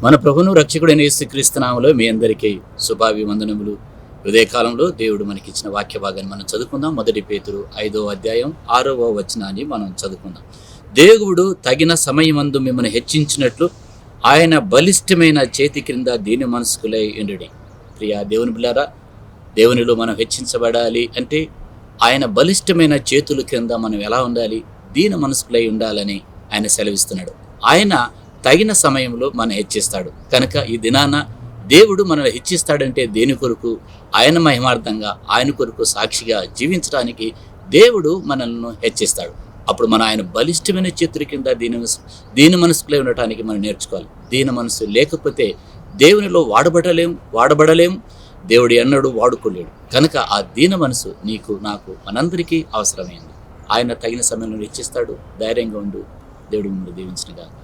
మన ప్రభువును రక్షకుడైన యేసుక్రీస్తు నామములో మీ అందరికీ శుభాభివందనములు. ఉదయకాలంలో దేవుడు మనకిచ్చిన వాక్య భాగాన్ని మనం చదువుకుందాం. 1 పేతురు 5వ అధ్యాయం 6వ వచనాన్ని మనం చదువుకుందాం. దేవుడు తగిన సమయమందు మిమ్మల్ని హెచ్చించినట్లు ఆయన బలిష్టమైన చేతి క్రింద దీని మనస్కులై ఉండుడి. ప్రియా దేవుని బిడ్డలారా, దేవునిలో మనం హెచ్చించబడాలి అంటే ఆయన బలిష్టమైన చేతుల క్రింద మనం ఎలా ఉండాలి? దీన మనస్కులై ఉండాలని ఆయన సెలవిస్తున్నాడు. ఆయన తగిన సమయంలో మనం హెచ్చిస్తాడు. కనుక ఈ దినాన దేవుడు మనల్ని హెచ్చిస్తాడంటే దేని కొరకు? ఆయన మహిమార్థంగా, ఆయన కొరకు సాక్షిగా జీవించడానికి దేవుడు మనల్ని హెచ్చిస్తాడు. అప్పుడు మనం ఆయన బలిష్టమైన చేతుల కింద దీన మనసుకులై ఉండటానికి మనం నేర్చుకోవాలి. దీన మనసు లేకపోతే దేవునిలో వాడబడలేం. దేవుడు ఎన్నడూ వాడుకోలేడు. కనుక ఆ దీన మనసు నీకు, నాకు, మనందరికీ అవసరమైంది. ఆయన తగిన సమయంలో హెచ్చిస్తాడు. ధైర్యంగా ఉండు. దేవుడు మిమ్మల్ని దీవించునుగాక.